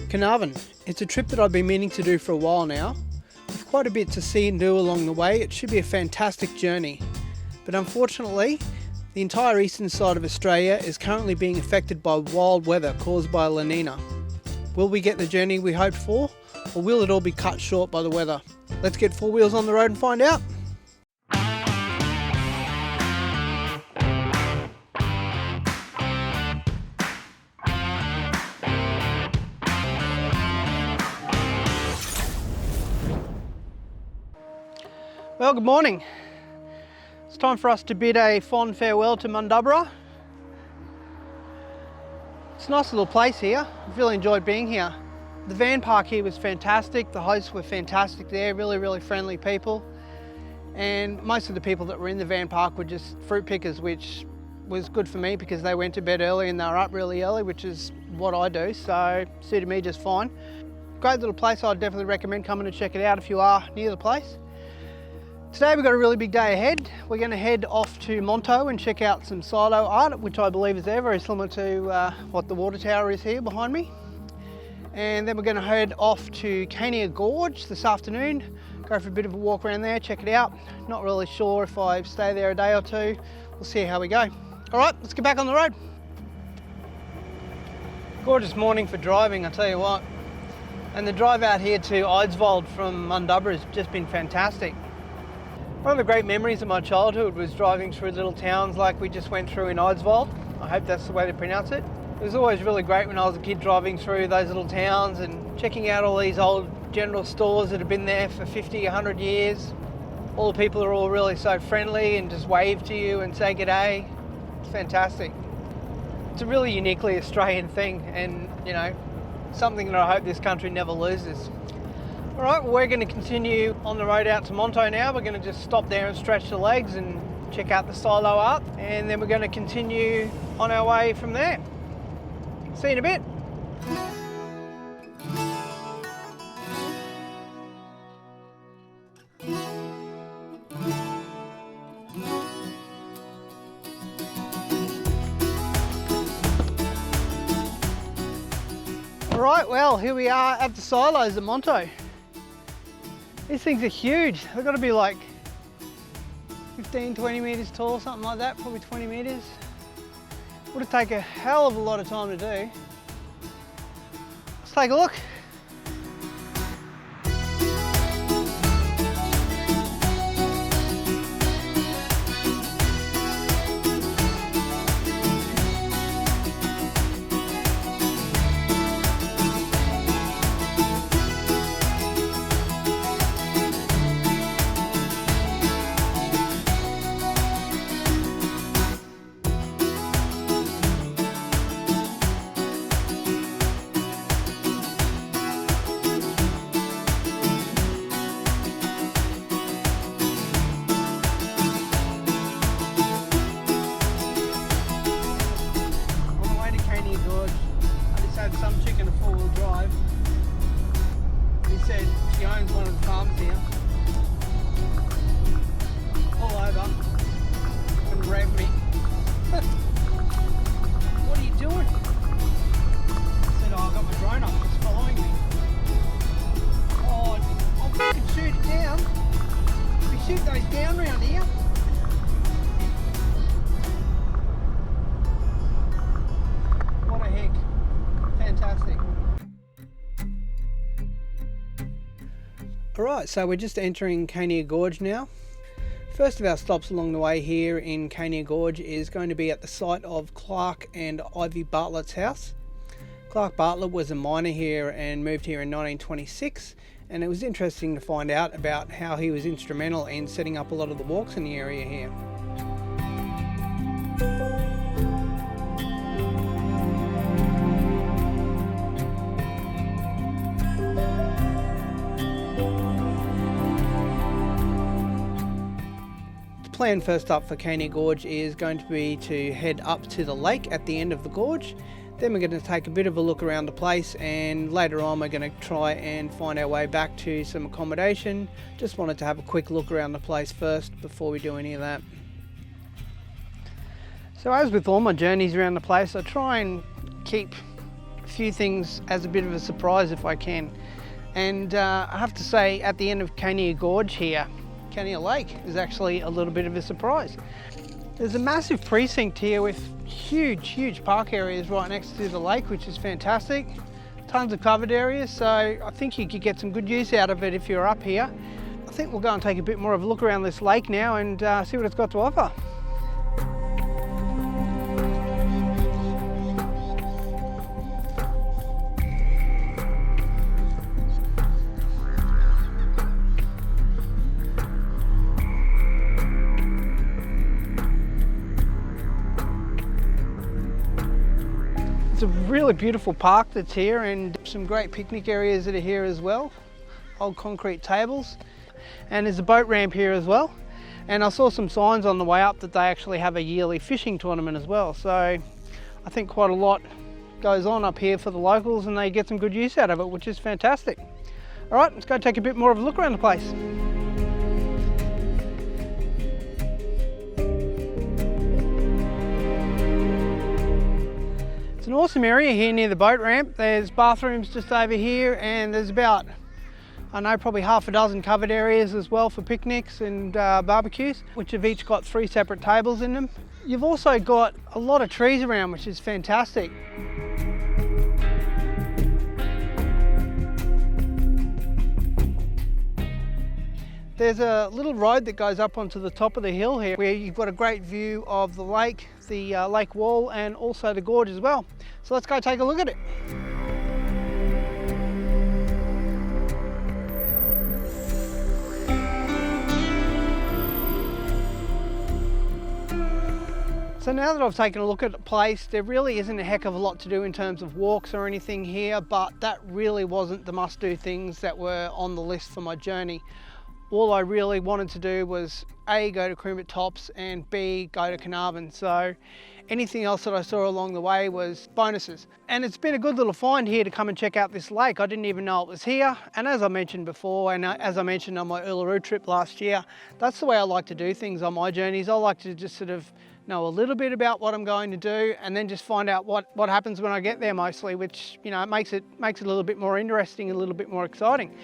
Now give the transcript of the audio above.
Carnarvon. It's a trip that I've been meaning to do for a while now. With quite a bit to see and do along the way, it should be a fantastic journey. But unfortunately, the entire eastern side of Australia is currently being affected by wild weather caused by La Nina. Will we get the journey we hoped for, or will it all be cut short by the weather? Let's get four wheels on the road and find out. Well, good morning. It's time for us to bid a fond farewell to Mundubbera. It's a nice little place here. I've really enjoyed being here. The van park here was fantastic. The hosts were fantastic there, really friendly people. And most of the people that were in the van park were just fruit pickers, which was good for me because they went to bed early and they were up really early, which is what I do, so suited me just fine. Great little place. I'd definitely recommend coming to check it out if you are near the place. Today we've got a really big day ahead. We're going to head off to Monto and check out some silo art, which I believe is there, very similar to what the water tower is here behind me. And then we're going to head off to Cania Gorge this afternoon, go for a bit of a walk around there, check it out. Not really sure if I stay there a day or two. We'll see how we go. All right, let's get back on the road. Gorgeous morning for driving, I tell you what. And the drive out here to Eidsvold from Mundubbera has just been fantastic. One of the great memories of my childhood was driving through little towns like we just went through in Eidsvold. I hope that's the way to pronounce it. It was always really great when I was a kid driving through those little towns and checking out all these old general stores that have been there for 50, 100 years. All the people are all really so friendly and just wave to you and say g'day. It's fantastic. It's a really uniquely Australian thing and, you know, something that I hope this country never loses. All right, well, we're going to continue on the road out to Monto now. We're going to just stop there and stretch the legs and check out the silo art, and then we're going to continue on our way from there. See you in a bit. All right, well, here we are at the silos at Monto. These things are huge. They've got to be like 15, 20 metres tall, something like that, probably 20 metres. Would have taken a hell of a lot of time to do. Let's take a look. Some chick in a four-wheel drive. He said she owns one of the farms here. All over. Couldn't rev me. What are you doing? I said, oh, I got my drone up, it's following me. Oh, I'll fucking shoot it down. We shoot those down around here. What a heck. Fantastic. Alright, so we're just entering Cania Gorge now. First of our stops along the way here in Cania Gorge is going to be at the site of Clark and Ivy Bartlett's house. Clark Bartlett was a miner here and moved here in 1926, and it was interesting to find out about how he was instrumental in setting up a lot of the walks in the area here. Plan first up for Cania Gorge is going to be to head up to the lake at the end of the gorge. Then we're going to take a bit of a look around the place, and later on we're going to try and find our way back to some accommodation. Just wanted to have a quick look around the place first before we do any of that. So as with all my journeys around the place, I try and keep a few things as a bit of a surprise if I can. And I have to say, at the end of Cania Gorge here, Cania Lake is actually a little bit of a surprise. There's a massive precinct here with huge park areas right next to the lake, which is fantastic. Tons of covered areas, so I think you could get some good use out of it if you're up here. I think we'll go and take a bit more of a look around this lake now and see what it's got to offer. It's a really beautiful park that's here, and some great picnic areas that are here as well. Old concrete tables, and there's a boat ramp here as well. And I saw some signs on the way up that they actually have a yearly fishing tournament as well. So I think quite a lot goes on up here for the locals, and they get some good use out of it, which is fantastic. All right, let's go take a bit more of a look around the place. It's an awesome area here near the boat ramp. There's bathrooms just over here, and there's about, I know, probably half a dozen covered areas as well for picnics and barbecues, which have each got 3 separate tables in them. You've also got a lot of trees around, which is fantastic. There's a little road that goes up onto the top of the hill here where you've got a great view of the lake wall, and also the gorge as well. So let's go take a look at it. So now that I've taken a look at the place, there really isn't a heck of a lot to do in terms of walks or anything here, but that really wasn't the must-do things that were on the list for my journey. All I really wanted to do was A, go to Coombit Tops, and B, go to Carnarvon. So anything else that I saw along the way was bonuses. And it's been a good little find here to come and check out this lake. I didn't even know it was here. And as I mentioned before, and as I mentioned on my Uluru trip last year, that's the way I like to do things on my journeys. I like to just sort of know a little bit about what I'm going to do, and then just find out what happens when I get there mostly, which, you know, it makes it a little bit more interesting, a little bit more exciting.